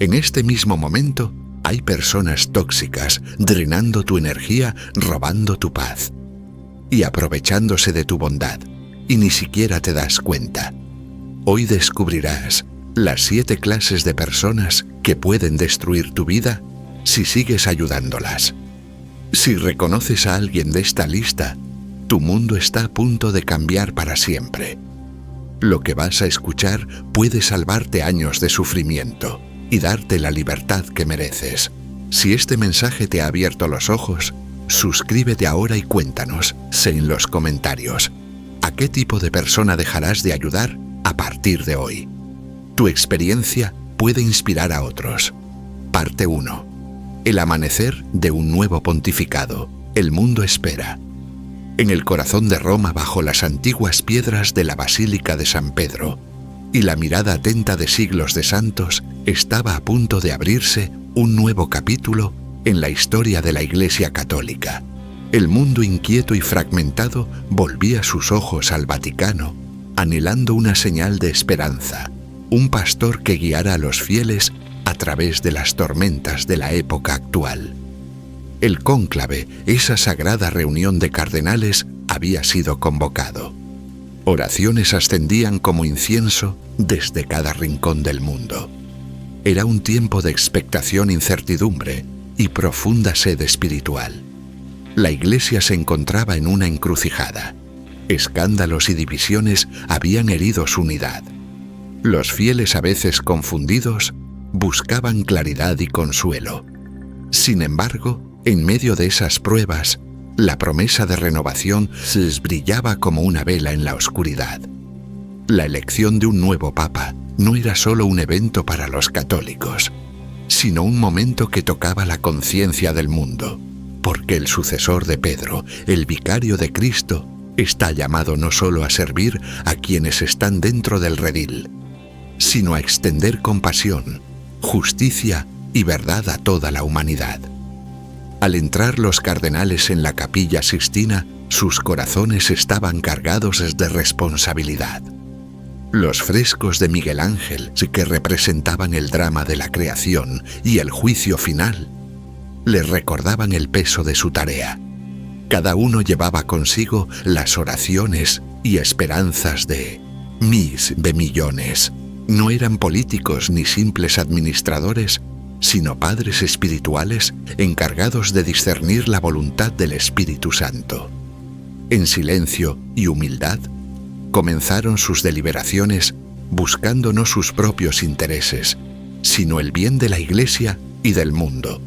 En este mismo momento, hay personas tóxicas drenando tu energía, robando tu paz y aprovechándose de tu bondad, y ni siquiera te das cuenta. Hoy descubrirás las 7 clases de personas que pueden destruir tu vida si sigues ayudándolas. Si reconoces a alguien de esta lista, tu mundo está a punto de cambiar para siempre. Lo que vas a escuchar puede salvarte años de sufrimiento y darte la libertad que mereces. Si este mensaje te ha abierto los ojos, suscríbete ahora y cuéntanos en los comentarios a qué tipo de persona dejarás de ayudar a partir de hoy. Tu experiencia puede inspirar a otros. Parte 1. El amanecer de un nuevo pontificado. El mundo espera. En el corazón de Roma, bajo las antiguas piedras de la Basílica de San Pedro, y la mirada atenta de siglos de santos, estaba a punto de abrirse un nuevo capítulo en la historia de la Iglesia Católica. El mundo inquieto y fragmentado volvía sus ojos al Vaticano, anhelando una señal de esperanza, un pastor que guiara a los fieles a través de las tormentas de la época actual. El cónclave, esa sagrada reunión de cardenales, había sido convocado. Oraciones ascendían como incienso desde cada rincón del mundo. Era un tiempo de expectación, incertidumbre y profunda sed espiritual. La Iglesia se encontraba en una encrucijada. Escándalos y divisiones habían herido su unidad. Los fieles, a veces confundidos, buscaban claridad y consuelo. Sin embargo, en medio de esas pruebas, la promesa de renovación se brillaba como una vela en la oscuridad. La elección de un nuevo papa no era solo un evento para los católicos, sino un momento que tocaba la conciencia del mundo, porque el sucesor de Pedro, el vicario de Cristo, está llamado no solo a servir a quienes están dentro del redil, sino a extender compasión, justicia y verdad a toda la humanidad. Al entrar los cardenales en la Capilla Sixtina, sus corazones estaban cargados de responsabilidad. Los frescos de Miguel Ángel, que representaban el drama de la creación y el juicio final, les recordaban el peso de su tarea. Cada uno llevaba consigo las oraciones y esperanzas de millones. No eran políticos ni simples administradores, sino padres espirituales encargados de discernir la voluntad del Espíritu Santo. En silencio y humildad, comenzaron sus deliberaciones buscando no sus propios intereses, sino el bien de la Iglesia y del mundo.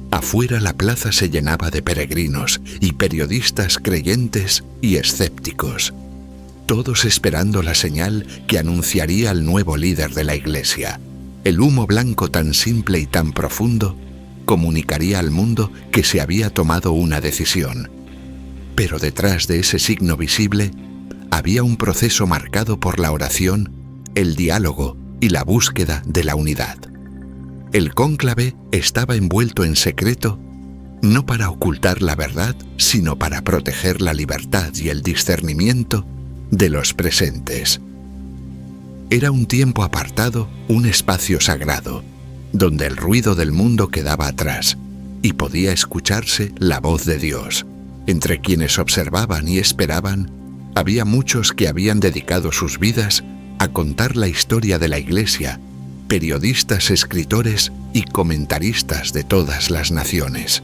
Afuera la plaza se llenaba de peregrinos y periodistas creyentes y escépticos, todos esperando la señal que anunciaría al nuevo líder de la Iglesia. El humo blanco tan simple y tan profundo comunicaría al mundo que se había tomado una decisión. Pero detrás de ese signo visible había un proceso marcado por la oración, el diálogo y la búsqueda de la unidad. El cónclave estaba envuelto en secreto, no para ocultar la verdad, sino para proteger la libertad y el discernimiento de los presentes. Era un tiempo apartado, un espacio sagrado, donde el ruido del mundo quedaba atrás y podía escucharse la voz de Dios. Entre quienes observaban y esperaban, había muchos que habían dedicado sus vidas a contar la historia de la Iglesia, periodistas, escritores y comentaristas de todas las naciones.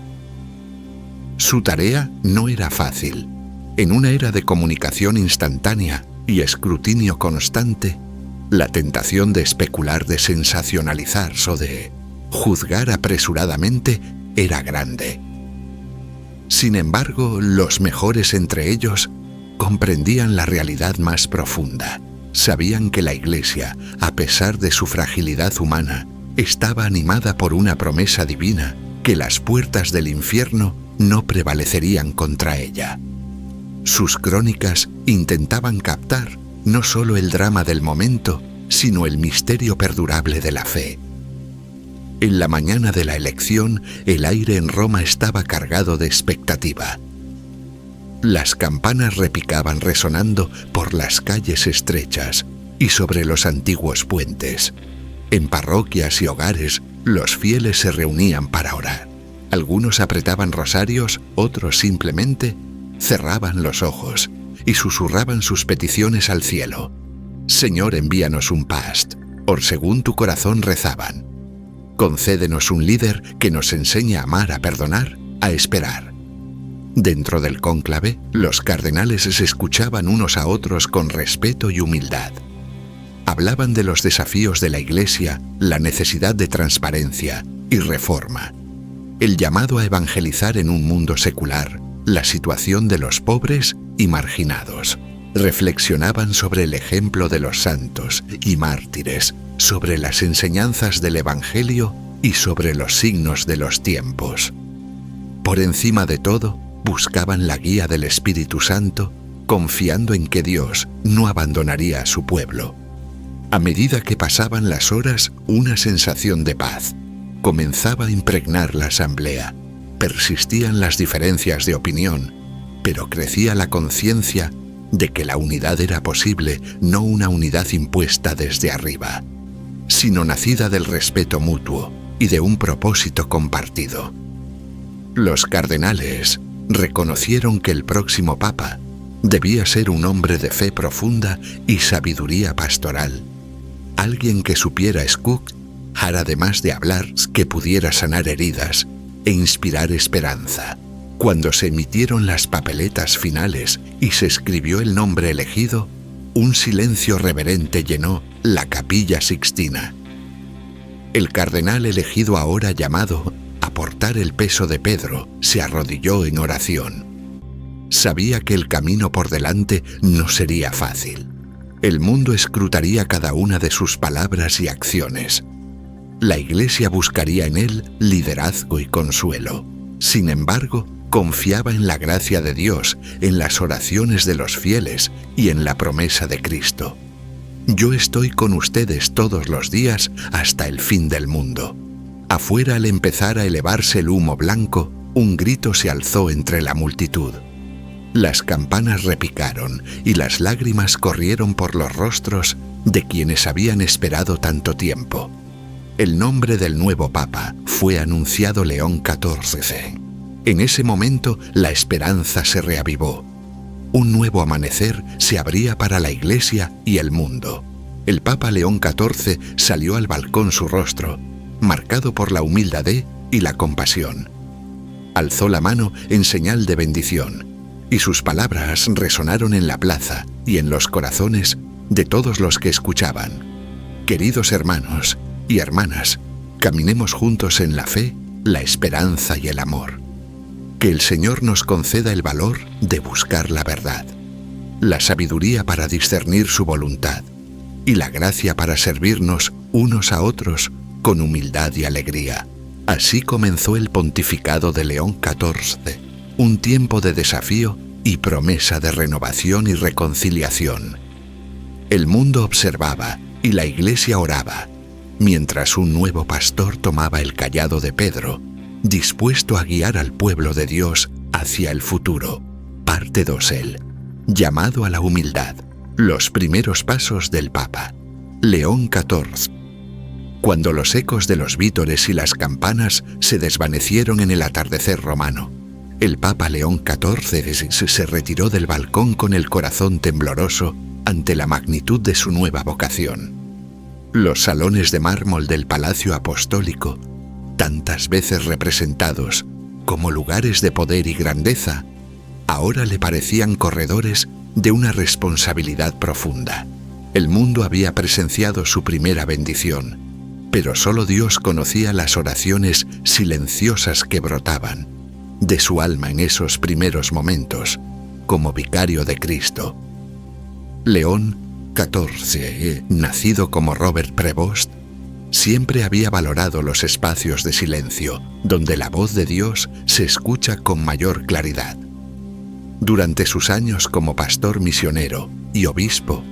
Su tarea no era fácil. En una era de comunicación instantánea y escrutinio constante, la tentación de especular, de sensacionalizar o de juzgar apresuradamente era grande. Sin embargo, los mejores entre ellos comprendían la realidad más profunda. Sabían que la Iglesia, a pesar de su fragilidad humana, estaba animada por una promesa divina, que las puertas del infierno no prevalecerían contra ella. Sus crónicas intentaban captar no solo el drama del momento, sino el misterio perdurable de la fe. En la mañana de la elección, el aire en Roma estaba cargado de expectativa. Las campanas repicaban resonando por las calles estrechas y sobre los antiguos puentes. En parroquias y hogares, los fieles se reunían para orar. Algunos apretaban rosarios, otros simplemente cerraban los ojos y susurraban sus peticiones al cielo. Señor, envíanos un past, o según tu corazón rezaban. Concédenos un líder que nos enseñe a amar, a perdonar, a esperar. Dentro del cónclave, los cardenales se escuchaban unos a otros con respeto y humildad. Hablaban de los desafíos de la Iglesia, la necesidad de transparencia y reforma, el llamado a evangelizar en un mundo secular, la situación de los pobres y marginados. Reflexionaban sobre el ejemplo de los santos y mártires, sobre las enseñanzas del Evangelio y sobre los signos de los tiempos. Por encima de todo, buscaban la guía del Espíritu Santo, confiando en que Dios no abandonaría a su pueblo. A medida que pasaban las horas, una sensación de paz comenzaba a impregnar la asamblea. Persistían las diferencias de opinión, pero crecía la conciencia de que la unidad era posible, no una unidad impuesta desde arriba, sino nacida del respeto mutuo y de un propósito compartido. Los cardenales reconocieron que el próximo papa debía ser un hombre de fe profunda y sabiduría pastoral, alguien que supiera escuchar, además de hablar, que pudiera sanar heridas e inspirar esperanza. Cuando se emitieron las papeletas finales y se escribió el nombre elegido, un silencio reverente llenó la Capilla Sixtina. El cardenal elegido, ahora llamado a portar el peso de Pedro, se arrodilló en oración. Sabía que el camino por delante no sería fácil. El mundo escrutaría cada una de sus palabras y acciones. La Iglesia buscaría en él liderazgo y consuelo. Sin embargo, confiaba en la gracia de Dios, en las oraciones de los fieles y en la promesa de Cristo. Yo estoy con ustedes todos los días hasta el fin del mundo. Afuera, al empezar a elevarse el humo blanco, un grito se alzó entre la multitud. Las campanas repicaron y las lágrimas corrieron por los rostros de quienes habían esperado tanto tiempo. El nombre del nuevo Papa fue anunciado: León XIV. En ese momento la esperanza se reavivó. Un nuevo amanecer se abría para la Iglesia y el mundo. El Papa León XIV salió al balcón, su rostro marcado por la humildad y la compasión. Alzó la mano en señal de bendición, y sus palabras resonaron en la plaza y en los corazones de todos los que escuchaban. Queridos hermanos y hermanas, caminemos juntos en la fe, la esperanza y el amor. Que el Señor nos conceda el valor de buscar la verdad, la sabiduría para discernir su voluntad y la gracia para servirnos unos a otros con humildad y alegría. Así comenzó el pontificado de León XIV, un tiempo de desafío y promesa de renovación y reconciliación. El mundo observaba y la Iglesia oraba, mientras un nuevo pastor tomaba el cayado de Pedro, dispuesto a guiar al pueblo de Dios hacia el futuro. Parte 2. Llamado a la humildad. Los primeros pasos del Papa León XIV. Cuando los ecos de los vítores y las campanas se desvanecieron en el atardecer romano, el Papa León XIV se retiró del balcón con el corazón tembloroso ante la magnitud de su nueva vocación. Los salones de mármol del Palacio Apostólico, tantas veces representados como lugares de poder y grandeza, ahora le parecían corredores de una responsabilidad profunda. El mundo había presenciado su primera bendición, pero solo Dios conocía las oraciones silenciosas que brotaban de su alma en esos primeros momentos, como vicario de Cristo. León XIV, nacido como Robert Prevost, siempre había valorado los espacios de silencio, donde la voz de Dios se escucha con mayor claridad. Durante sus años como pastor misionero y obispo,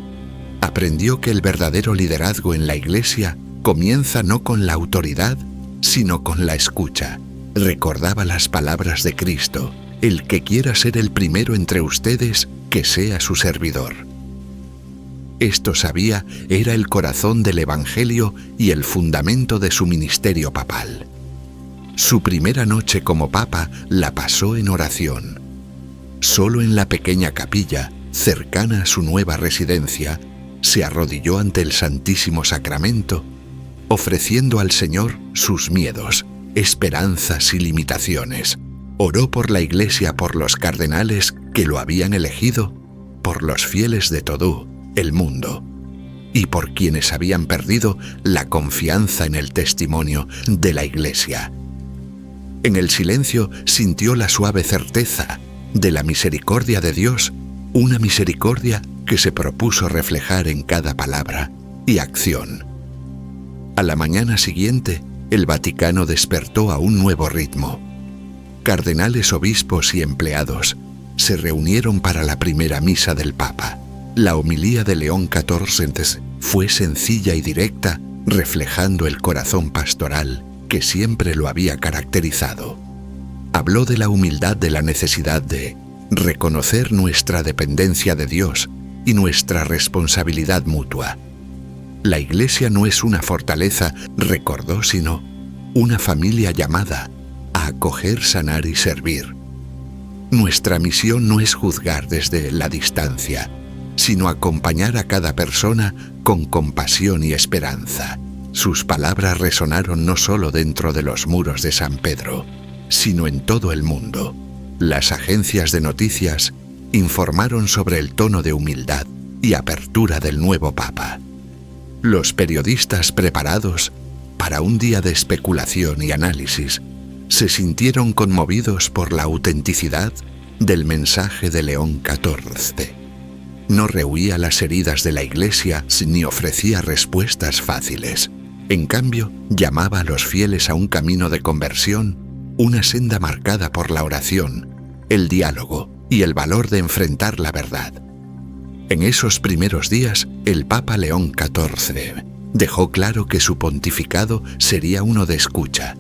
aprendió que el verdadero liderazgo en la Iglesia comienza no con la autoridad, sino con la escucha. Recordaba las palabras de Cristo: el que quiera ser el primero entre ustedes, que sea su servidor. Esto sabía era el corazón del Evangelio y el fundamento de su ministerio papal. Su primera noche como papa la pasó en oración. Solo en la pequeña capilla, cercana a su nueva residencia, se arrodilló ante el Santísimo Sacramento, ofreciendo al Señor sus miedos, esperanzas y limitaciones. Oró por la Iglesia, por los cardenales que lo habían elegido, por los fieles de todo el mundo y por quienes habían perdido la confianza en el testimonio de la Iglesia. En el silencio sintió la suave certeza de la misericordia de Dios, una misericordia que se propuso reflejar en cada palabra y acción. A la mañana siguiente, el Vaticano despertó a un nuevo ritmo. Cardenales, obispos y empleados se reunieron para la primera misa del Papa. La homilía de León XIV fue sencilla y directa, reflejando el corazón pastoral que siempre lo había caracterizado. Habló de la humildad, de la necesidad de reconocer nuestra dependencia de Dios y nuestra responsabilidad mutua. La Iglesia no es una fortaleza, recordó, sino una familia llamada a acoger, sanar y servir. Nuestra misión no es juzgar desde la distancia, sino acompañar a cada persona con compasión y esperanza. Sus palabras resonaron no solo dentro de los muros de San Pedro, sino en todo el mundo. Las agencias de noticias informaron sobre el tono de humildad y apertura del nuevo Papa. Los periodistas, preparados para un día de especulación y análisis, se sintieron conmovidos por la autenticidad del mensaje de León XIV. No rehuía las heridas de la Iglesia ni ofrecía respuestas fáciles. En cambio, llamaba a los fieles a un camino de conversión, una senda marcada por la oración, el diálogo y el valor de enfrentar la verdad. En esos primeros días, el Papa León XIV dejó claro que su pontificado sería uno de escucha.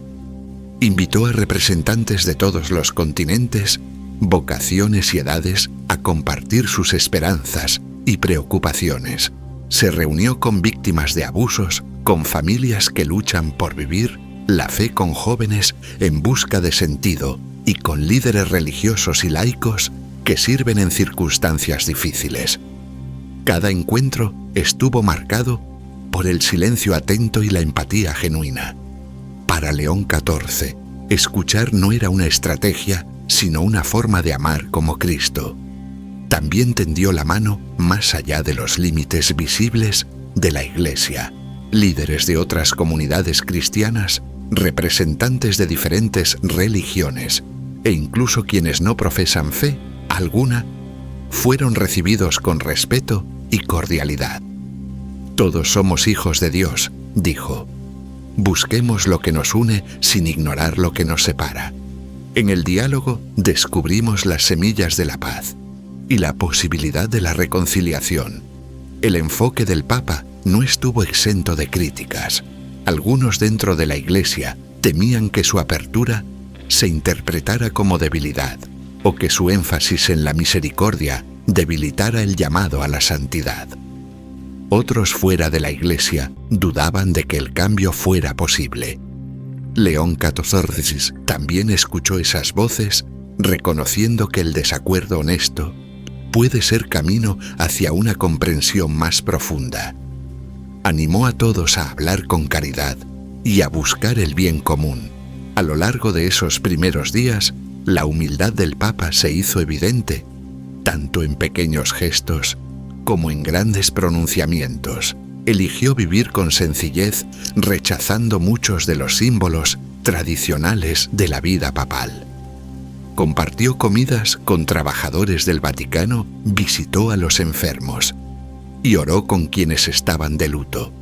Invitó a representantes de todos los continentes, vocaciones y edades a compartir sus esperanzas y preocupaciones. Se reunió con víctimas de abusos, con familias que luchan por vivir la fe, con jóvenes en busca de sentido y con líderes religiosos y laicos que sirven en circunstancias difíciles. Cada encuentro estuvo marcado por el silencio atento y la empatía genuina. Para León XIV, escuchar no era una estrategia, sino una forma de amar como Cristo. También tendió la mano más allá de los límites visibles de la Iglesia. Líderes de otras comunidades cristianas, representantes de diferentes religiones e incluso quienes no profesan fe alguna, fueron recibidos con respeto y cordialidad. Todos somos hijos de Dios, dijo. Busquemos lo que nos une sin ignorar lo que nos separa. En el diálogo descubrimos las semillas de la paz y la posibilidad de la reconciliación. El enfoque del Papa no estuvo exento de críticas. Algunos dentro de la Iglesia temían que su apertura se interpretara como debilidad o que su énfasis en la misericordia debilitara el llamado a la santidad. Otros fuera de la Iglesia dudaban de que el cambio fuera posible. León XIV también escuchó esas voces, reconociendo que el desacuerdo honesto puede ser camino hacia una comprensión más profunda. Animó a todos a hablar con caridad y a buscar el bien común. A lo largo de esos primeros días, la humildad del Papa se hizo evidente, tanto en pequeños gestos como en grandes pronunciamientos. Eligió vivir con sencillez, rechazando muchos de los símbolos tradicionales de la vida papal. Compartió comidas con trabajadores del Vaticano, visitó a los enfermos y oró con quienes estaban de luto.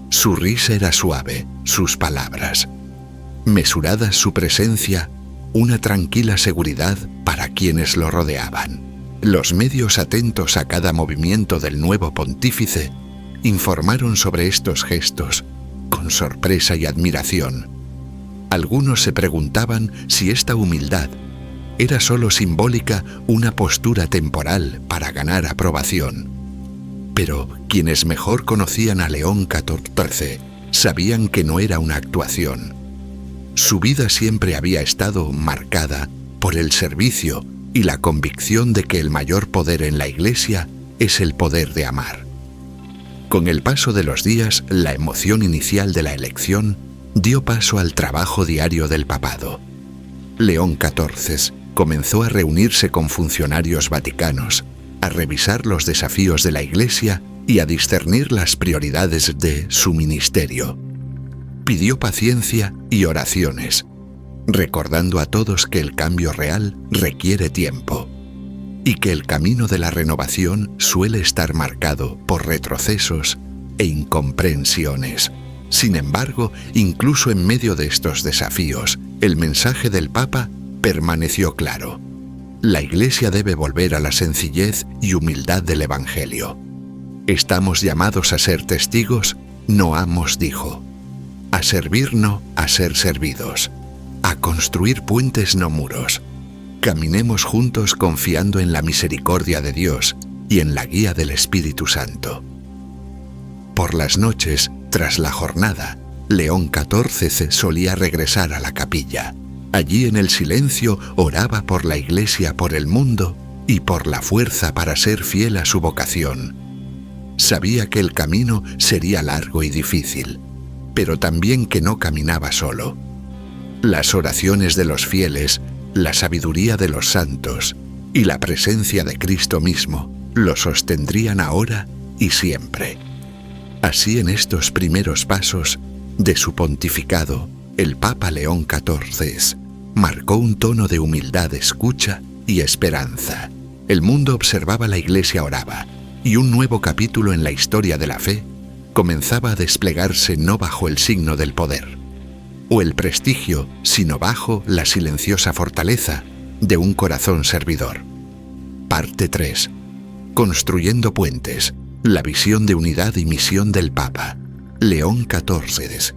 Su risa era suave, sus palabras mesurada, su presencia, una tranquila seguridad para quienes lo rodeaban. Los medios, atentos a cada movimiento del nuevo pontífice, informaron sobre estos gestos con sorpresa y admiración. Algunos se preguntaban si esta humildad era solo simbólica, una postura temporal para ganar aprobación. Pero quienes mejor conocían a León XIV sabían que no era una actuación. Su vida siempre había estado marcada por el servicio y la convicción de que el mayor poder en la Iglesia es el poder de amar. Con el paso de los días, la emoción inicial de la elección dio paso al trabajo diario del papado. León XIV comenzó a reunirse con funcionarios vaticanos, a revisar los desafíos de la Iglesia y a discernir las prioridades de su ministerio. Pidió paciencia y oraciones, recordando a todos que el cambio real requiere tiempo y que el camino de la renovación suele estar marcado por retrocesos e incomprensiones. Sin embargo, incluso en medio de estos desafíos, el mensaje del Papa permaneció claro. La Iglesia debe volver a la sencillez y humildad del Evangelio. Estamos llamados a ser testigos, no amos, dijo. A servir, no a ser servidos. A construir puentes, no muros. Caminemos juntos confiando en la misericordia de Dios y en la guía del Espíritu Santo. Por las noches, tras la jornada, León XIV solía regresar a la capilla. Allí en el silencio oraba por la Iglesia, por el mundo y por la fuerza para ser fiel a su vocación. Sabía que el camino sería largo y difícil, pero también que no caminaba solo. Las oraciones de los fieles, la sabiduría de los santos y la presencia de Cristo mismo lo sostendrían ahora y siempre. Así, en estos primeros pasos de su pontificado, el Papa León XIV marcó un tono de humildad, escucha y esperanza. El mundo observaba, la Iglesia oraba, y un nuevo capítulo en la historia de la fe comenzaba a desplegarse no bajo el signo del poder o el prestigio, sino bajo la silenciosa fortaleza de un corazón servidor. Parte 3. Construyendo puentes. La visión de unidad y misión del Papa León XIV.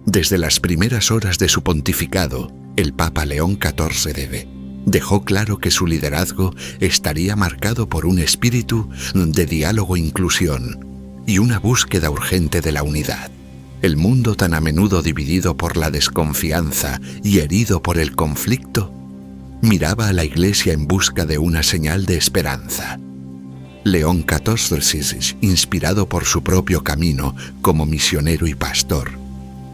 Desde las primeras horas de su pontificado, el Papa León XIV dejó claro que su liderazgo estaría marcado por un espíritu de diálogo e inclusión y una búsqueda urgente de la unidad. El mundo, tan a menudo dividido por la desconfianza y herido por el conflicto, miraba a la Iglesia en busca de una señal de esperanza. León XIV, inspirado por su propio camino como misionero y pastor,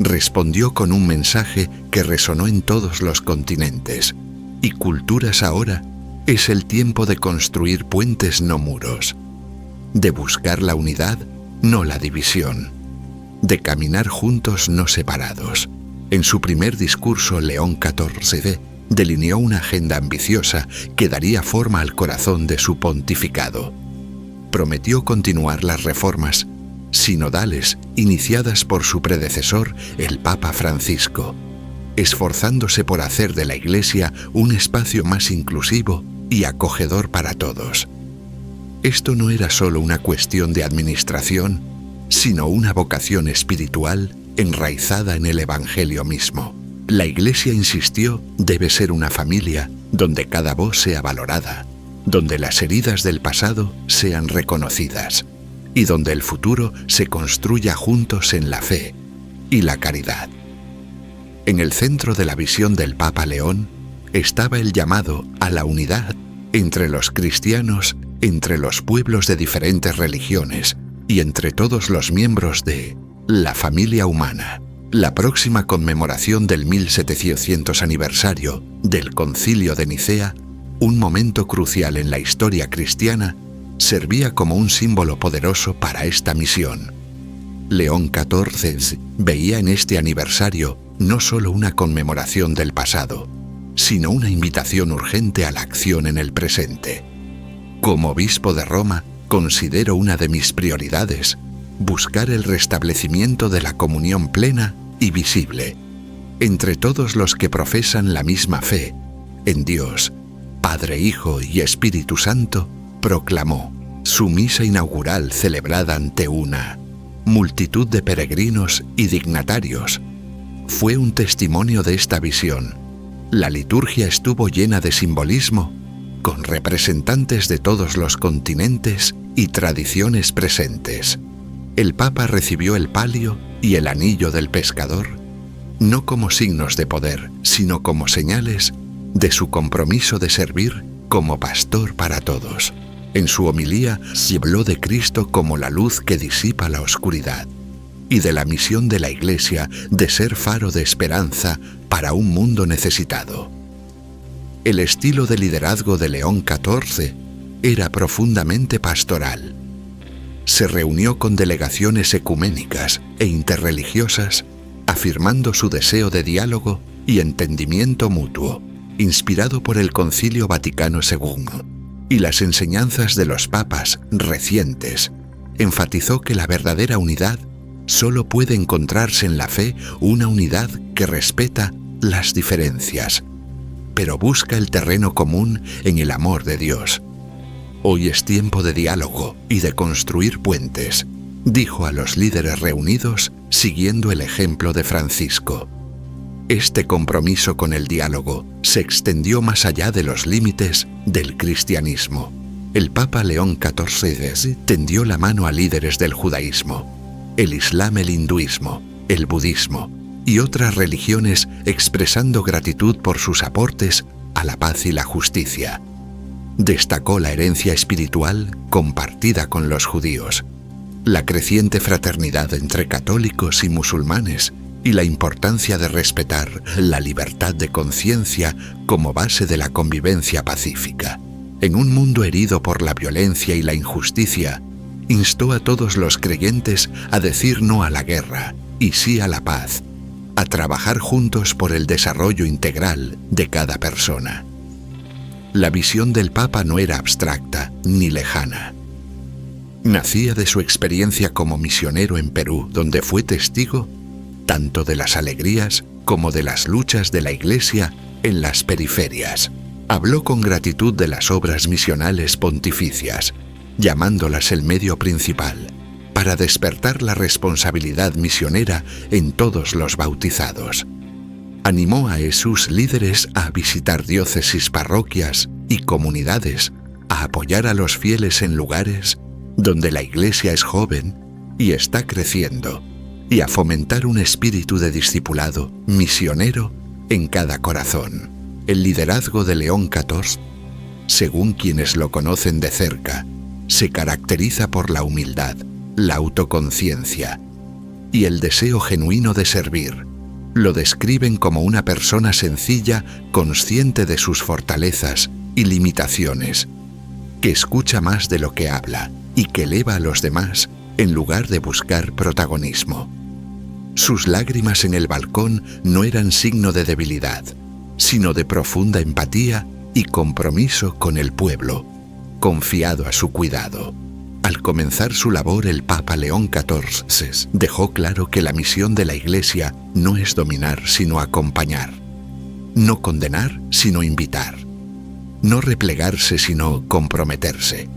respondió con un mensaje que resonó en todos los continentes y culturas. Ahora es el tiempo de construir puentes, no muros, de buscar la unidad, no la división, de caminar juntos, no separados. En su primer discurso, León XIV delineó una agenda ambiciosa que daría forma al corazón de su pontificado. Prometió continuar las reformas sinodales iniciadas por su predecesor, el Papa Francisco, esforzándose por hacer de la Iglesia un espacio más inclusivo y acogedor para todos. Esto no era solo una cuestión de administración, sino una vocación espiritual enraizada en el Evangelio mismo. La Iglesia, insistió, debe ser una familia donde cada voz sea valorada, donde las heridas del pasado sean reconocidas y donde el futuro se construya juntos en la fe y la caridad. En el centro de la visión del Papa León estaba el llamado a la unidad entre los cristianos, entre los pueblos de diferentes religiones y entre todos los miembros de la familia humana. La próxima conmemoración del 1700 aniversario del Concilio de Nicea, un momento crucial en la historia cristiana, servía como un símbolo poderoso para esta misión. León XIV veía en este aniversario no solo una conmemoración del pasado, sino una invitación urgente a la acción en el presente. Como obispo de Roma, considero una de mis prioridades buscar el restablecimiento de la comunión plena y visible entre todos los que profesan la misma fe en Dios, Padre, Hijo y Espíritu Santo, proclamó su misa inaugural, celebrada ante una multitud de peregrinos y dignatarios. Fue un testimonio de esta visión. La liturgia estuvo llena de simbolismo, con representantes de todos los continentes y tradiciones presentes. El Papa recibió el palio y el anillo del pescador, no como signos de poder, sino como señales de su compromiso de servir como pastor para todos. En su homilía se habló de Cristo como la luz que disipa la oscuridad y de la misión de la Iglesia de ser faro de esperanza para un mundo necesitado. El estilo de liderazgo de León XIV era profundamente pastoral. Se reunió con delegaciones ecuménicas e interreligiosas, afirmando su deseo de diálogo y entendimiento mutuo, inspirado por el Concilio Vaticano II y las enseñanzas de los papas recientes. Enfatizó que la verdadera unidad solo puede encontrarse en la fe, una unidad que respeta las diferencias, pero busca el terreno común en el amor de Dios. Hoy es tiempo de diálogo y de construir puentes, dijo a los líderes reunidos siguiendo el ejemplo de Francisco. Este compromiso con el diálogo se extendió más allá de los límites del cristianismo. El Papa León XIV tendió la mano a líderes del judaísmo, el islam, el hinduismo, el budismo y otras religiones, expresando gratitud por sus aportes a la paz y la justicia. Destacó la herencia espiritual compartida con los judíos, la creciente fraternidad entre católicos y musulmanes y la importancia de respetar la libertad de conciencia como base de la convivencia pacífica. En un mundo herido por la violencia y la injusticia, instó a todos los creyentes a decir no a la guerra y sí a la paz, a trabajar juntos por el desarrollo integral de cada persona. La visión del Papa no era abstracta ni lejana. Nacía de su experiencia como misionero en Perú, donde fue testigo tanto de las alegrías como de las luchas de la Iglesia en las periferias. Habló con gratitud de las obras misionales pontificias, llamándolas el medio principal, para despertar la responsabilidad misionera en todos los bautizados. Animó a sus líderes a visitar diócesis, parroquias y comunidades, a apoyar a los fieles en lugares donde la Iglesia es joven y está creciendo, y a fomentar un espíritu de discipulado misionero en cada corazón. El liderazgo de León XIV, según quienes lo conocen de cerca, se caracteriza por la humildad, la autoconciencia y el deseo genuino de servir. Lo describen como una persona sencilla, consciente de sus fortalezas y limitaciones, que escucha más de lo que habla y que eleva a los demás en lugar de buscar protagonismo. Sus lágrimas en el balcón no eran signo de debilidad, sino de profunda empatía y compromiso con el pueblo, confiado a su cuidado. Al comenzar su labor, el Papa León XIV dejó claro que la misión de la Iglesia no es dominar, sino acompañar, no condenar, sino invitar, no replegarse, sino comprometerse.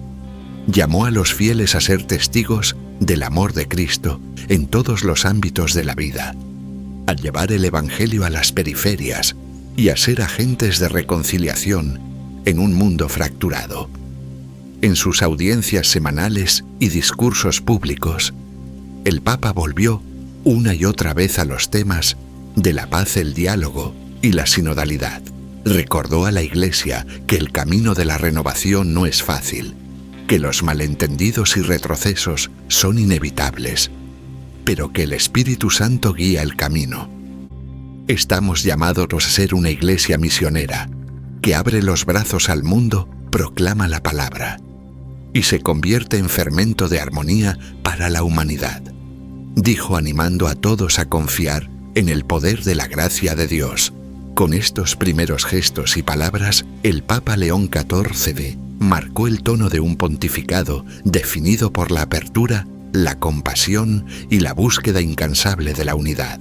Llamó a los fieles a ser testigos del amor de Cristo en todos los ámbitos de la vida, a llevar el Evangelio a las periferias y a ser agentes de reconciliación en un mundo fracturado. En sus audiencias semanales y discursos públicos, el Papa volvió una y otra vez a los temas de la paz, el diálogo y la sinodalidad. Recordó a la Iglesia que el camino de la renovación no es fácil, que los malentendidos y retrocesos son inevitables, pero que el Espíritu Santo guía el camino. Estamos llamados a ser una Iglesia misionera, que abre los brazos al mundo, proclama la palabra y se convierte en fermento de armonía para la humanidad, dijo, animando a todos a confiar en el poder de la gracia de Dios. Con estos primeros gestos y palabras, el Papa León XIV marcó el tono de un pontificado definido por la apertura, la compasión y la búsqueda incansable de la unidad.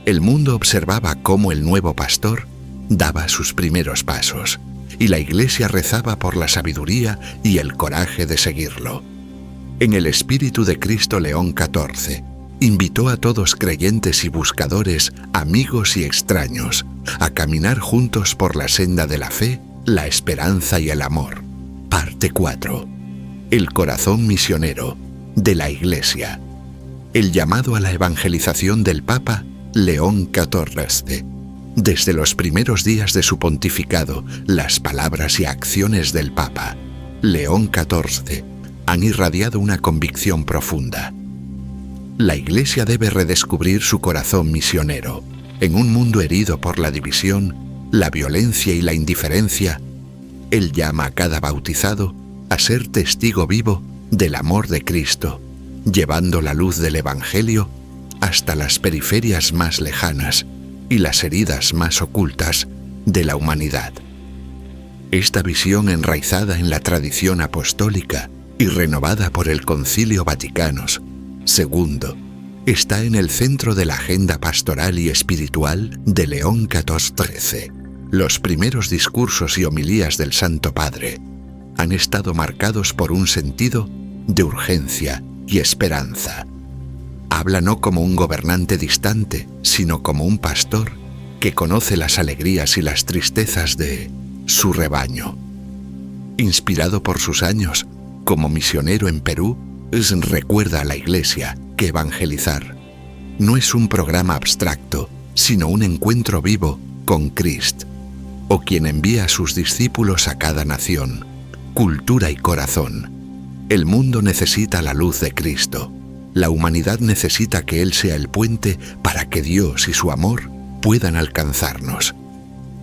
El mundo observaba cómo el nuevo pastor daba sus primeros pasos, y la Iglesia rezaba por la sabiduría y el coraje de seguirlo. En el espíritu de Cristo, León XIV invitó a todos creyentes y buscadores, amigos y extraños, a caminar juntos por la senda de la fe, la esperanza y el amor. Parte 4. el corazón misionero de la Iglesia. El llamado a la evangelización del Papa León XIV. Desde los primeros días de su pontificado, las palabras y acciones del Papa León XIV han irradiado una convicción profunda. La Iglesia debe redescubrir su corazón misionero. En un mundo herido por la división, la violencia y la indiferencia, Él llama a cada bautizado a ser testigo vivo del amor de Cristo, llevando la luz del Evangelio hasta las periferias más lejanas y las heridas más ocultas de la humanidad. Esta visión, enraizada en la tradición apostólica y renovada por el Concilio Vaticano II, está en el centro de la agenda pastoral y espiritual de León XIV. Los primeros discursos y homilías del Santo Padre han estado marcados por un sentido de urgencia y esperanza. Habla no como un gobernante distante, sino como un pastor que conoce las alegrías y las tristezas de su rebaño. Inspirado por sus años como misionero en Perú, recuerda a la Iglesia que evangelizar no es un programa abstracto, sino un encuentro vivo con Cristo, o quien envía a sus discípulos a cada nación, cultura y corazón. El mundo necesita la luz de Cristo. La humanidad necesita que Él sea el puente para que Dios y su amor puedan alcanzarnos.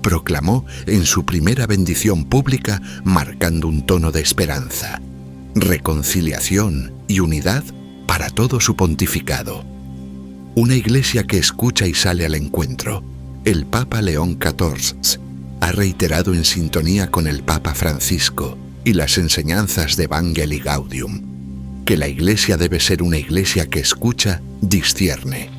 Proclamó en su primera bendición pública, marcando un tono de esperanza, reconciliación y unidad para todo su pontificado. Una Iglesia que escucha y sale al encuentro. El Papa León XIV ha reiterado, en sintonía con el Papa Francisco y las enseñanzas de Evangelii Gaudium, que la Iglesia debe ser una Iglesia que escucha, discierne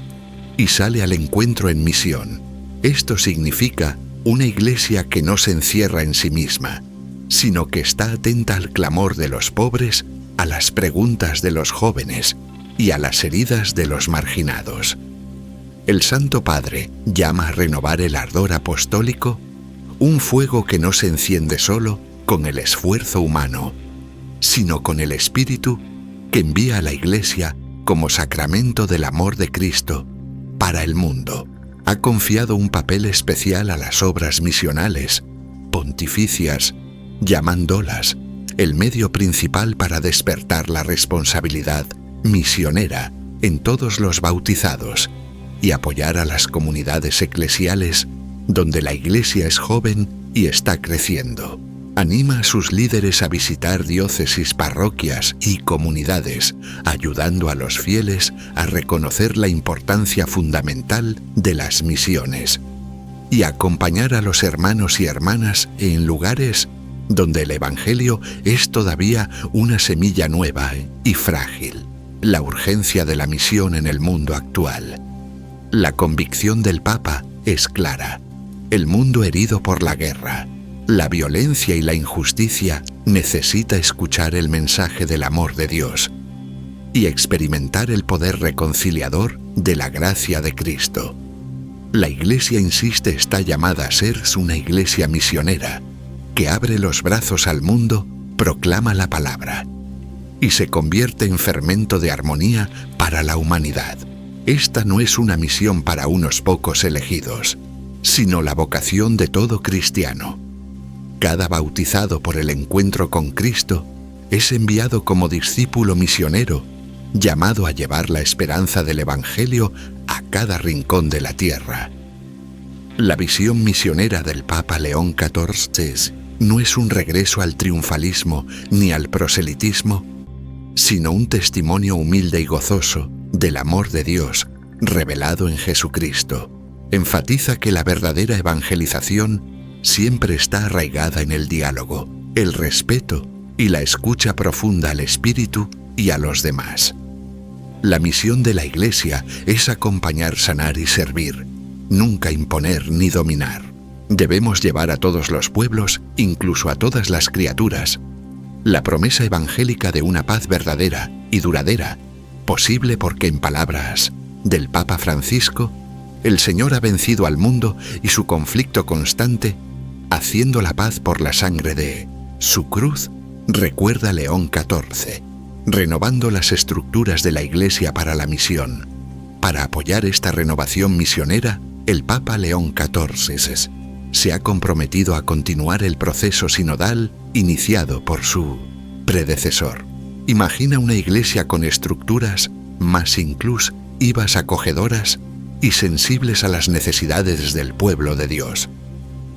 y sale al encuentro en misión. Esto significa una Iglesia que no se encierra en sí misma, sino que está atenta al clamor de los pobres, a las preguntas de los jóvenes y a las heridas de los marginados. El Santo Padre llama a renovar el ardor apostólico, un fuego que no se enciende solo con el esfuerzo humano, sino con el Espíritu que envía a la Iglesia como sacramento del amor de Cristo para el mundo. Ha confiado un papel especial a las obras misionales, pontificias, llamándolas el medio principal para despertar la responsabilidad misionera en todos los bautizados y apoyar a las comunidades eclesiales donde la Iglesia es joven y está creciendo. Anima a sus líderes a visitar diócesis, parroquias y comunidades, ayudando a los fieles a reconocer la importancia fundamental de las misiones y acompañar a los hermanos y hermanas en lugares donde el Evangelio es todavía una semilla nueva y frágil. La urgencia de la misión en el mundo actual. La convicción del Papa es clara. El mundo herido por la guerra, la violencia y la injusticia necesita escuchar el mensaje del amor de Dios y experimentar el poder reconciliador de la gracia de Cristo. La Iglesia, insiste, está llamada a ser una Iglesia misionera, que abre los brazos al mundo, proclama la palabra y se convierte en fermento de armonía para la humanidad. Esta no es una misión para unos pocos elegidos, sino la vocación de todo cristiano. Cada bautizado por el encuentro con Cristo es enviado como discípulo misionero, llamado a llevar la esperanza del Evangelio a cada rincón de la tierra. La visión misionera del Papa León XIV no es un regreso al triunfalismo ni al proselitismo, sino un testimonio humilde y gozoso del amor de Dios revelado en Jesucristo. Enfatiza que la verdadera evangelización siempre está arraigada en el diálogo, el respeto y la escucha profunda al Espíritu y a los demás. La misión de la Iglesia es acompañar, sanar y servir, nunca imponer ni dominar. Debemos llevar a todos los pueblos, incluso a todas las criaturas, la promesa evangélica de una paz verdadera y duradera, posible porque, en palabras del Papa Francisco, el Señor ha vencido al mundo y su conflicto constante, haciendo la paz por la sangre de su cruz Recuerda León XIV, renovando las estructuras de la Iglesia para la misión. Para apoyar esta renovación misionera, el Papa León XIV se ha comprometido a continuar el proceso sinodal iniciado por su predecesor. Imagina una Iglesia con estructuras más inclusivas, acogedoras y sensibles a las necesidades del pueblo de Dios.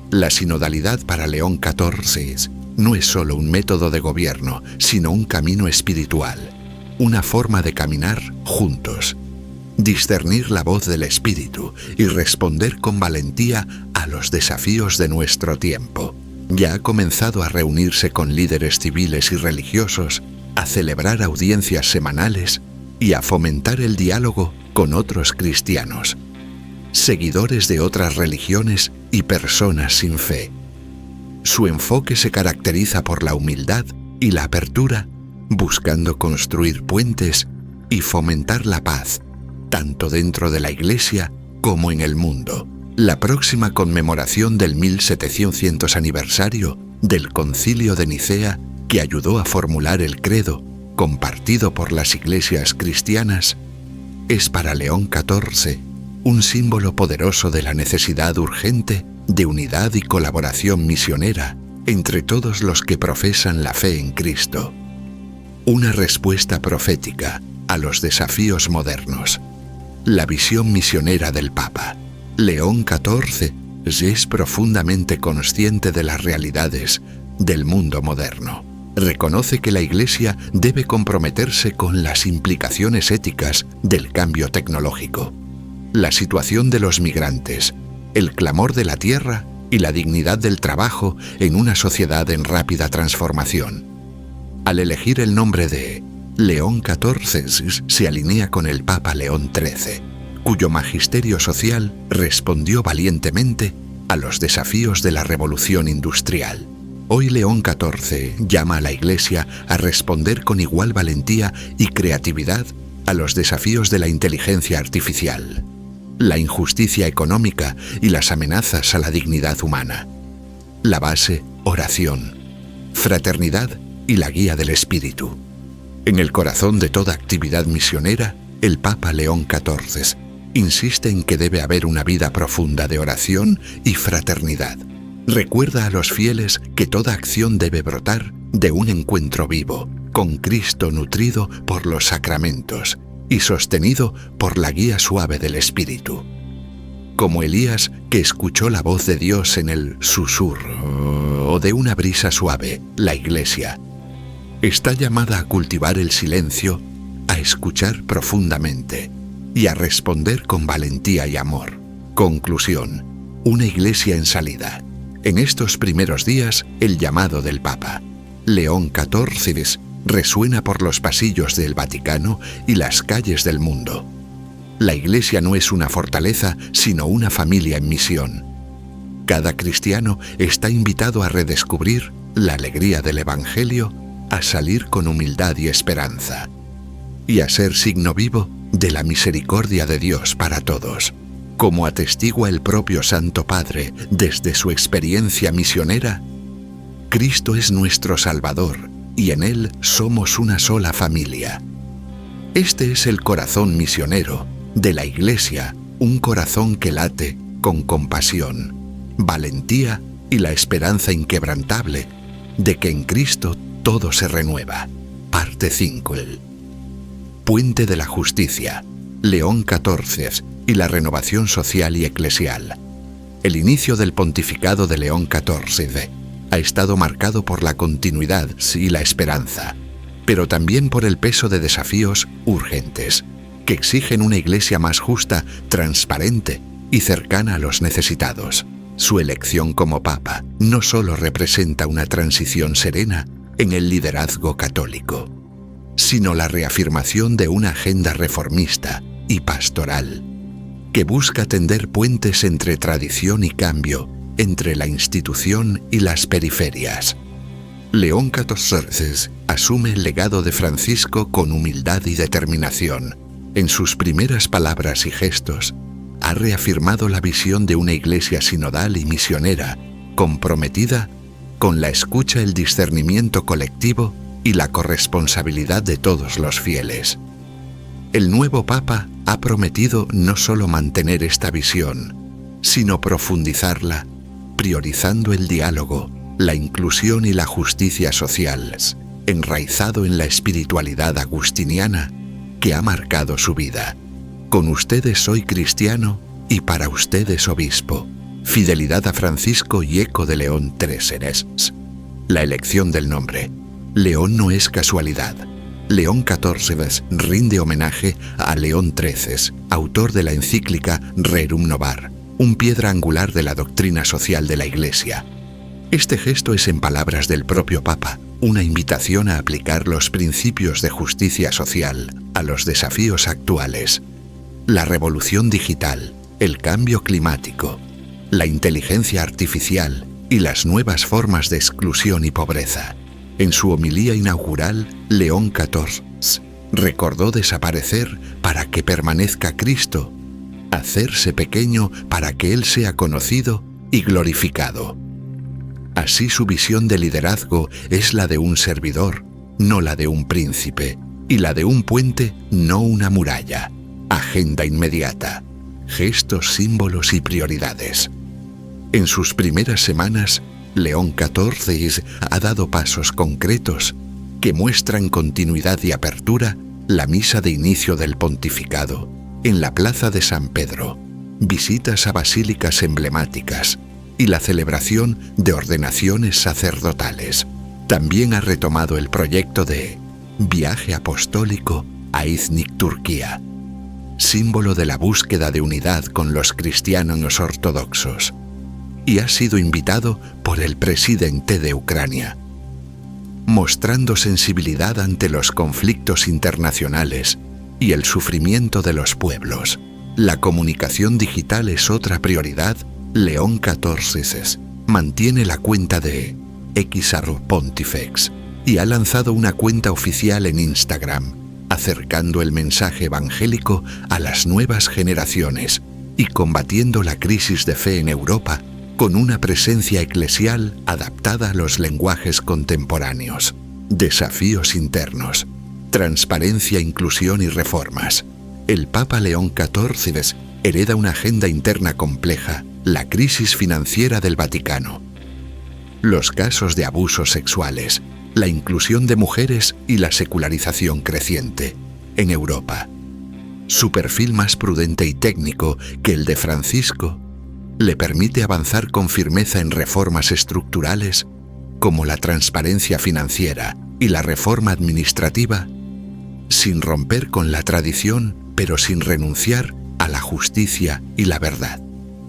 La sinodalidad para León XIV no es solo un método de gobierno, sino un camino espiritual, una forma de caminar juntos, discernir la voz del Espíritu y responder con valentía a los desafíos de nuestro tiempo. Ya ha comenzado a reunirse con líderes civiles y religiosos, a celebrar audiencias semanales y a fomentar el diálogo con otros cristianos, seguidores de otras religiones y personas sin fe. Su enfoque se caracteriza por la humildad y la apertura, buscando construir puentes y fomentar la paz, tanto dentro de la Iglesia como en el mundo. La próxima conmemoración del 1700 aniversario del Concilio de Nicea, que ayudó a formular el credo compartido por las iglesias cristianas, es para León XIV un símbolo poderoso de la necesidad urgente de unidad y colaboración misionera entre todos los que profesan la fe en Cristo. Una respuesta profética a los desafíos modernos. La visión misionera del Papa. León XIV es profundamente consciente de las realidades del mundo moderno. Reconoce que la Iglesia debe comprometerse con las implicaciones éticas del cambio tecnológico, la situación de los migrantes, el clamor de la tierra y la dignidad del trabajo en una sociedad en rápida transformación. Al elegir el nombre de León XIV, se alinea con el Papa León XIII, cuyo magisterio social respondió valientemente a los desafíos de la revolución industrial. Hoy León XIV llama a la Iglesia a responder con igual valentía y creatividad a los desafíos de la inteligencia artificial, la injusticia económica y las amenazas a la dignidad humana. La base, oración, fraternidad y la guía del Espíritu. En el corazón de toda actividad misionera, el Papa León XIV insiste en que debe haber una vida profunda de oración y fraternidad. Recuerda a los fieles que toda acción debe brotar de un encuentro vivo, con Cristo nutrido por los sacramentos y sostenido por la guía suave del Espíritu. Como Elías, que escuchó la voz de Dios en el susurro o de una brisa suave, la Iglesia está llamada a cultivar el silencio, a escuchar profundamente y a responder con valentía y amor. Conclusión: una Iglesia en salida. En estos primeros días, el llamado del Papa León XIV resuena por los pasillos del Vaticano y las calles del mundo. La Iglesia no es una fortaleza, sino una familia en misión. Cada cristiano está invitado a redescubrir la alegría del Evangelio, a salir con humildad y esperanza, y a ser signo vivo de la misericordia de Dios para todos. Como atestigua el propio Santo Padre desde su experiencia misionera, Cristo es nuestro Salvador y en Él somos una sola familia. Este es el corazón misionero de la Iglesia, un corazón que late con compasión, valentía y la esperanza inquebrantable de que en Cristo todo se renueva. Parte 5. El Puente de la Justicia, León XIV y la renovación social y eclesial. El inicio del pontificado de León XIV ha estado marcado por la continuidad y la esperanza, pero también por el peso de desafíos urgentes que exigen una Iglesia más justa, transparente y cercana a los necesitados. Su elección como Papa no solo representa una transición serena en el liderazgo católico, sino la reafirmación de una agenda reformista y pastoral que busca tender puentes entre tradición y cambio, entre la institución y las periferias. León XIV asume el legado de Francisco con humildad y determinación. En sus primeras palabras y gestos, ha reafirmado la visión de una Iglesia sinodal y misionera, comprometida con la escucha, el discernimiento colectivo y la corresponsabilidad de todos los fieles. El nuevo Papa ha prometido no solo mantener esta visión, sino profundizarla, priorizando el diálogo, la inclusión y la justicia social, enraizado en la espiritualidad agustiniana que ha marcado su vida. Con ustedes soy cristiano y para ustedes obispo. Fidelidad a Francisco y eco de León XIII. La elección del nombre. León no es casualidad. León XIV rinde homenaje a León XIII, autor de la encíclica Rerum Novar, un piedra angular de la doctrina social de la Iglesia. Este gesto es, en palabras del propio Papa, una invitación a aplicar los principios de justicia social a los desafíos actuales. La revolución digital, el cambio climático, la inteligencia artificial y las nuevas formas de exclusión y pobreza. En su homilía inaugural, León XIV recordó desaparecer para que permanezca Cristo, hacerse pequeño para que Él sea conocido y glorificado. Así su visión de liderazgo es la de un servidor, no la de un príncipe, y la de un puente, no una muralla. Agenda inmediata, gestos, símbolos y prioridades. En sus primeras semanas, León XIV ha dado pasos concretos que muestran continuidad y apertura. La misa de inicio del pontificado en la plaza de San Pedro, visitas a basílicas emblemáticas y la celebración de ordenaciones sacerdotales. También ha retomado el proyecto de viaje apostólico a Iznik, Turquía, símbolo de la búsqueda de unidad con los cristianos ortodoxos, y ha sido invitado por el presidente de Ucrania. Mostrando sensibilidad ante los conflictos internacionales y el sufrimiento de los pueblos, la comunicación digital es otra prioridad. León XIV mantiene la cuenta de @Pontifex y ha lanzado una cuenta oficial en Instagram, acercando el mensaje evangélico a las nuevas generaciones y combatiendo la crisis de fe en Europa con una presencia eclesial adaptada a los lenguajes contemporáneos. Desafíos internos, transparencia, inclusión y reformas. El Papa León XIV hereda una agenda interna compleja, la crisis financiera del Vaticano, los casos de abusos sexuales, la inclusión de mujeres y la secularización creciente en Europa. Su perfil más prudente y técnico que el de Francisco le permite avanzar con firmeza en reformas estructurales como la transparencia financiera y la reforma administrativa, sin romper con la tradición, pero sin renunciar a la justicia y la verdad.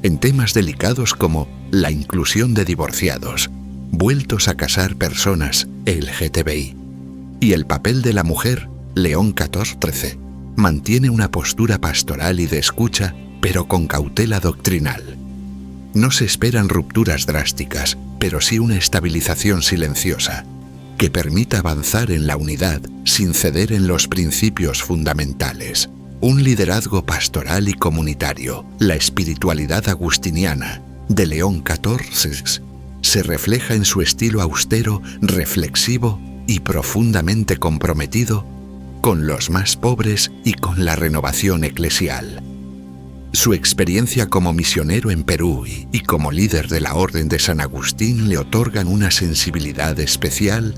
En temas delicados como la inclusión de divorciados, vueltos a casar personas LGTBI, y el papel de la mujer, León XIV mantiene una postura pastoral y de escucha, pero con cautela doctrinal. No se esperan rupturas drásticas, pero sí una estabilización silenciosa, que permita avanzar en la unidad sin ceder en los principios fundamentales. Un liderazgo pastoral y comunitario, la espiritualidad agustiniana de León XIV, se refleja en su estilo austero, reflexivo y profundamente comprometido con los más pobres y con la renovación eclesial. Su experiencia como misionero en Perú y como líder de la Orden de San Agustín le otorgan una sensibilidad especial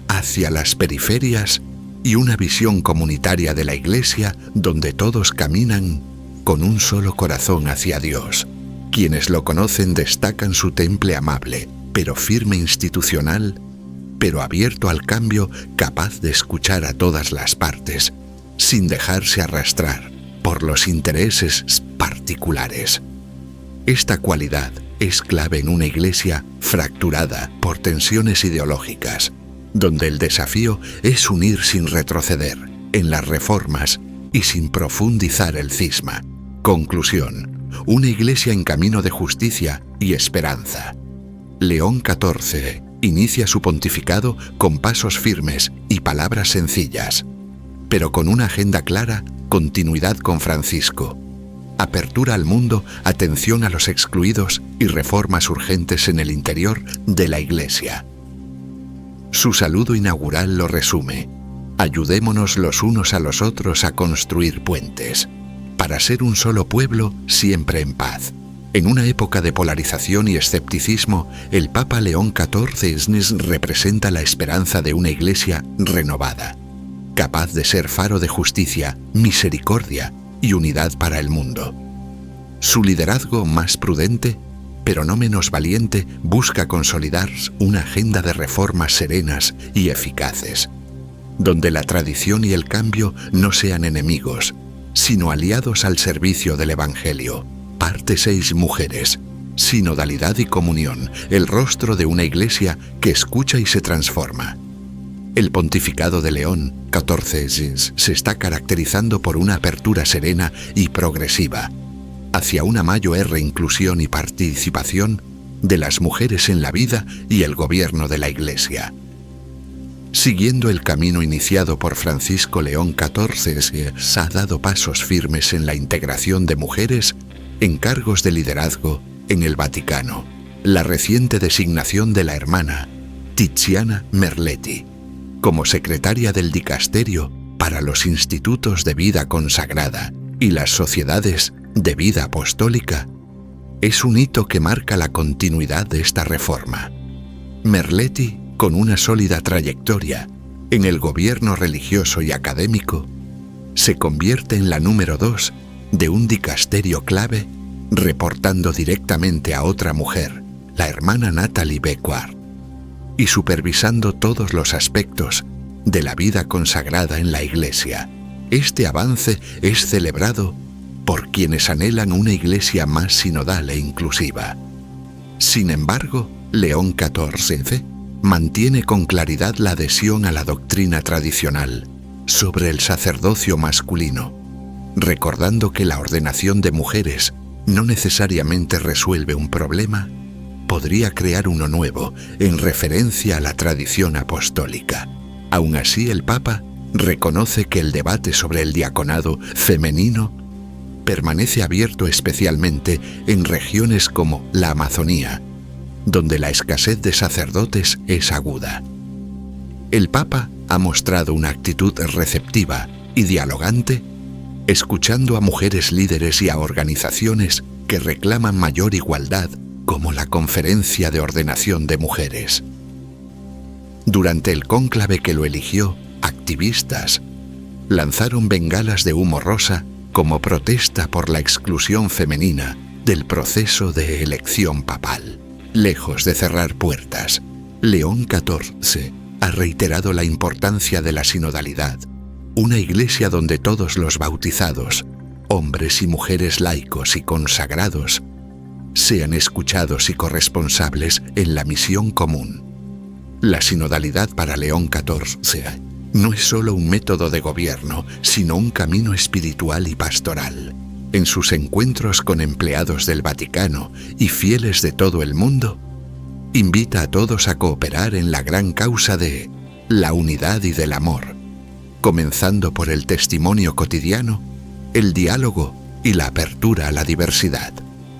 hacia las periferias y una visión comunitaria de la Iglesia donde todos caminan con un solo corazón hacia Dios. Quienes lo conocen destacan su temple amable, pero firme, institucional, pero abierto al cambio, capaz de escuchar a todas las partes, sin dejarse arrastrar por los intereses particulares. Esta cualidad es clave en una Iglesia fracturada por tensiones ideológicas, donde el desafío es unir sin retroceder en las reformas y sin profundizar el cisma. Conclusión: una Iglesia en camino de justicia y esperanza. León XIV inicia su pontificado con pasos firmes y palabras sencillas, pero con una agenda clara, continuidad con Francisco, apertura al mundo, atención a los excluidos y reformas urgentes en el interior de la Iglesia. Su saludo inaugural lo resume: ayudémonos los unos a los otros a construir puentes, para ser un solo pueblo siempre en paz. En una época de polarización y escepticismo, el Papa León XIV representa la esperanza de una Iglesia renovada, capaz de ser faro de justicia, misericordia y unidad para el mundo. Su liderazgo más prudente, pero no menos valiente, busca consolidar una agenda de reformas serenas y eficaces, donde la tradición y el cambio no sean enemigos, sino aliados al servicio del Evangelio. Parte 6. Mujeres, sinodalidad y comunión, el rostro de una Iglesia que escucha y se transforma. El pontificado de León XIV se está caracterizando por una apertura serena y progresiva hacia una mayor inclusión y participación de las mujeres en la vida y el gobierno de la Iglesia. Siguiendo el camino iniciado por Francisco León XIV, se ha dado pasos firmes en la integración de mujeres en cargos de liderazgo en el Vaticano. La reciente designación de la hermana Tiziana Merletti como secretaria del Dicasterio para los Institutos de Vida Consagrada y las Sociedades de Vida Apostólica es un hito que marca la continuidad de esta reforma. Merletti, con una sólida trayectoria en el gobierno religioso y académico, se convierte en la número 2 de un dicasterio clave, reportando directamente a otra mujer, la hermana Natalie Becquart, y supervisando todos los aspectos de la vida consagrada en la Iglesia. Este avance es celebrado por quienes anhelan una Iglesia más sinodal e inclusiva. Sin embargo, León XIV mantiene con claridad la adhesión a la doctrina tradicional sobre el sacerdocio masculino, recordando que la ordenación de mujeres no necesariamente resuelve un problema, podría crear uno nuevo en referencia a la tradición apostólica. Aún así, el Papa reconoce que el debate sobre el diaconado femenino permanece abierto, especialmente en regiones como la Amazonía, donde la escasez de sacerdotes es aguda. El Papa ha mostrado una actitud receptiva y dialogante, escuchando a mujeres líderes y a organizaciones que reclaman mayor igualdad, como la Conferencia de Ordenación de Mujeres. Durante el cónclave que lo eligió, activistas lanzaron bengalas de humo rosa como protesta por la exclusión femenina del proceso de elección papal. Lejos de cerrar puertas, León XIV ha reiterado la importancia de la sinodalidad, una Iglesia donde todos los bautizados, hombres y mujeres laicos y consagrados, sean escuchados y corresponsables en la misión común. La sinodalidad para León XIV no es solo un método de gobierno, sino un camino espiritual y pastoral. En sus encuentros con empleados del Vaticano y fieles de todo el mundo, invita a todos a cooperar en la gran causa de la unidad y del amor, comenzando por el testimonio cotidiano, el diálogo y la apertura a la diversidad.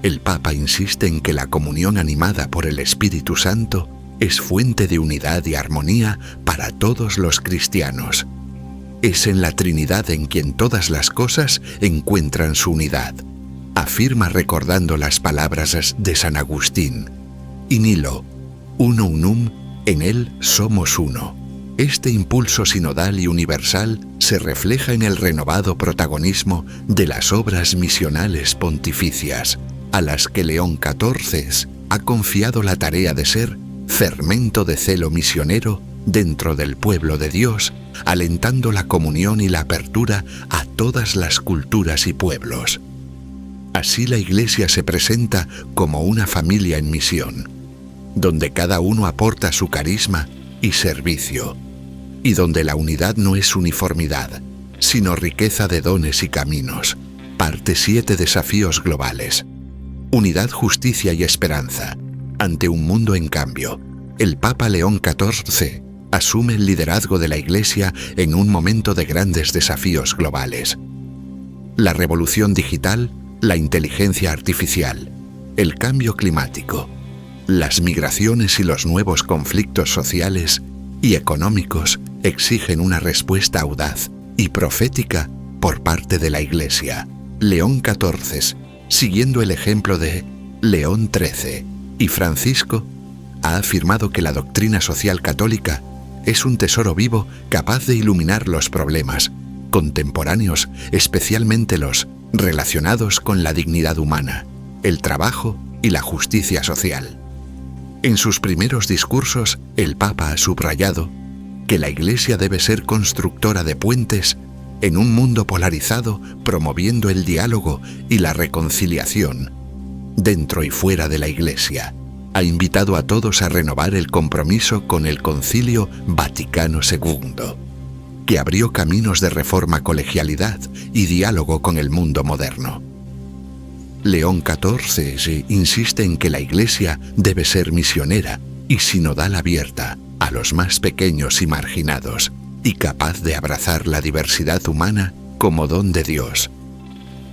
El Papa insiste en que la comunión animada por el Espíritu Santo es fuente de unidad y armonía para todos los cristianos. Es en la Trinidad en quien todas las cosas encuentran su unidad, afirma recordando las palabras de San Agustín: in illo uno unum, en él somos uno. Este impulso sinodal y universal se refleja en el renovado protagonismo de las obras misionales pontificias, a las que León XIV ha confiado la tarea de ser fermento de celo misionero dentro del pueblo de Dios, alentando la comunión y la apertura a todas las culturas y pueblos. Así la Iglesia se presenta como una familia en misión, donde cada uno aporta su carisma y servicio, y donde la unidad no es uniformidad, sino riqueza de dones y caminos. Parte 7. Desafíos globales. Unidad, justicia y esperanza. Ante un mundo en cambio, el Papa León XIV asume el liderazgo de la Iglesia en un momento de grandes desafíos globales. La revolución digital la inteligencia artificial, el cambio climático, las migraciones y los nuevos conflictos sociales y económicos exigen una respuesta audaz y profética por parte de la Iglesia. León XIV, siguiendo el ejemplo de León XIII y Francisco, ha afirmado que la doctrina social católica es un tesoro vivo capaz de iluminar los problemas contemporáneos, especialmente los relacionados con la dignidad humana, el trabajo y la justicia social. En sus primeros discursos, el Papa ha subrayado que la Iglesia debe ser constructora de puentes en un mundo polarizado, promoviendo el diálogo y la reconciliación dentro y fuera de la Iglesia. Ha invitado a todos a renovar el compromiso con el Concilio Vaticano II, que abrió caminos de reforma, colegialidad y diálogo con el mundo moderno. León XIV insiste en que la Iglesia debe ser misionera y sinodal, abierta a los más pequeños y marginados, y capaz de abrazar la diversidad humana como don de Dios.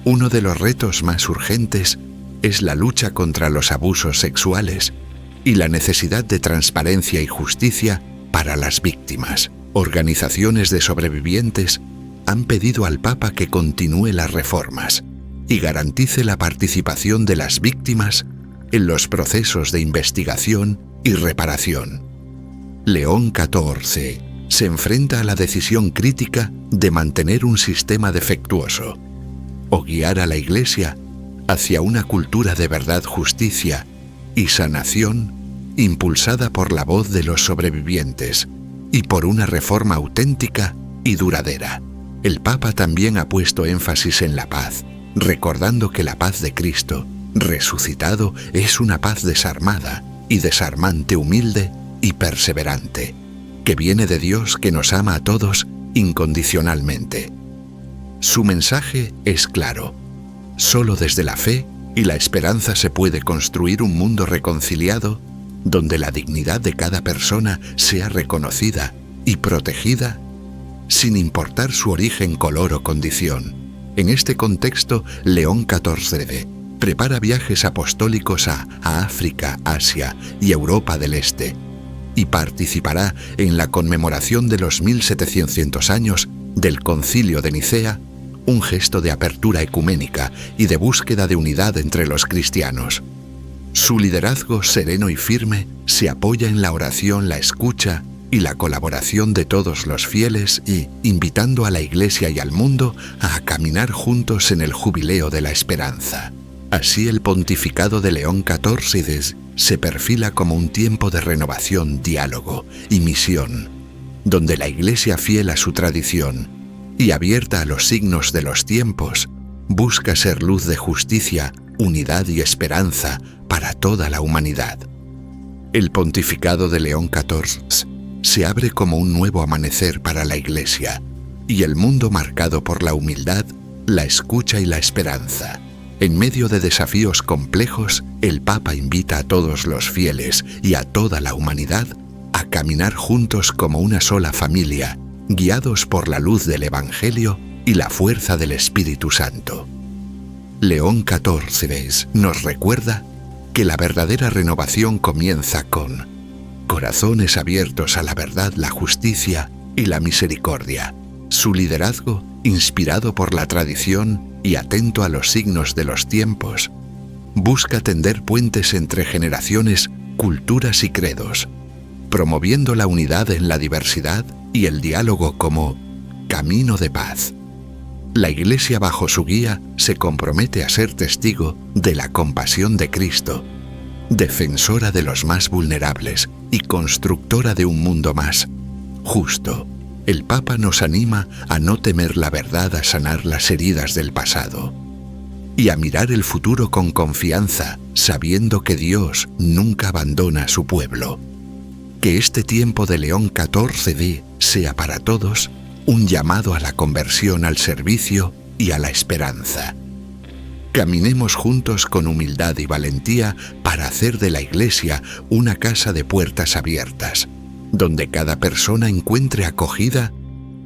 Uno de los retos más urgentes es la lucha contra los abusos sexuales y la necesidad de transparencia y justicia para las víctimas. Organizaciones de sobrevivientes han pedido al Papa que continúe las reformas y garantice la participación de las víctimas en los procesos de investigación y reparación. León XIV se enfrenta a la decisión crítica de mantener un sistema defectuoso o guiar a la Iglesia hacia una cultura de verdad, justicia y sanación impulsada por la voz de los sobrevivientes y por una reforma auténtica y duradera. El Papa también ha puesto énfasis en la paz, recordando que la paz de Cristo resucitado es una paz desarmada y desarmante, humilde y perseverante, que viene de Dios, que nos ama a todos incondicionalmente. Su mensaje es claro: solo desde la fe y la esperanza se puede construir un mundo reconciliado, donde la dignidad de cada persona sea reconocida y protegida, sin importar su origen, color o condición. En este contexto, León XIV prepara viajes apostólicos a África, Asia y Europa del Este, y participará en la conmemoración de los 1700 años del Concilio de Nicea, un gesto de apertura ecuménica y de búsqueda de unidad entre los cristianos. Su liderazgo sereno y firme se apoya en la oración, la escucha y la colaboración de todos los fieles, y invitando a la Iglesia y al mundo a caminar juntos en el jubileo de la esperanza. Así, el pontificado de León XIV se perfila como un tiempo de renovación, diálogo y misión, donde la Iglesia, fiel a su tradición y abierta a los signos de los tiempos, busca ser luz de justicia, unidad y esperanza para toda la humanidad. El pontificado de León XIV se abre como un nuevo amanecer para la Iglesia y el mundo, marcado por la humildad, la escucha y la esperanza. En medio de desafíos complejos, el Papa invita a todos los fieles y a toda la humanidad a caminar juntos como una sola familia, guiados por la luz del Evangelio y la fuerza del Espíritu Santo. León XIV nos recuerda que la verdadera renovación comienza con corazones abiertos a la verdad, la justicia y la misericordia. Su liderazgo, inspirado por la tradición y atento a los signos de los tiempos, busca tender puentes entre generaciones, culturas y credos, promoviendo la unidad en la diversidad y el diálogo como camino de paz. La Iglesia, bajo su guía, se compromete a ser testigo de la compasión de Cristo, defensora de los más vulnerables y constructora de un mundo más justo. El Papa nos anima a no temer la verdad, a sanar las heridas del pasado y a mirar el futuro con confianza, sabiendo que Dios nunca abandona a su pueblo. Que este tiempo de León XIV sea para todos un llamado a la conversión, al servicio y a la esperanza. Caminemos juntos con humildad y valentía para hacer de la Iglesia una casa de puertas abiertas, donde cada persona encuentre acogida,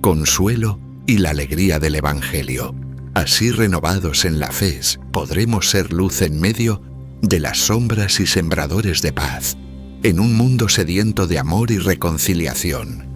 consuelo y la alegría del Evangelio. Así renovados en la fe, podremos ser luz en medio de las sombras y sembradores de paz, en un mundo sediento de amor y reconciliación.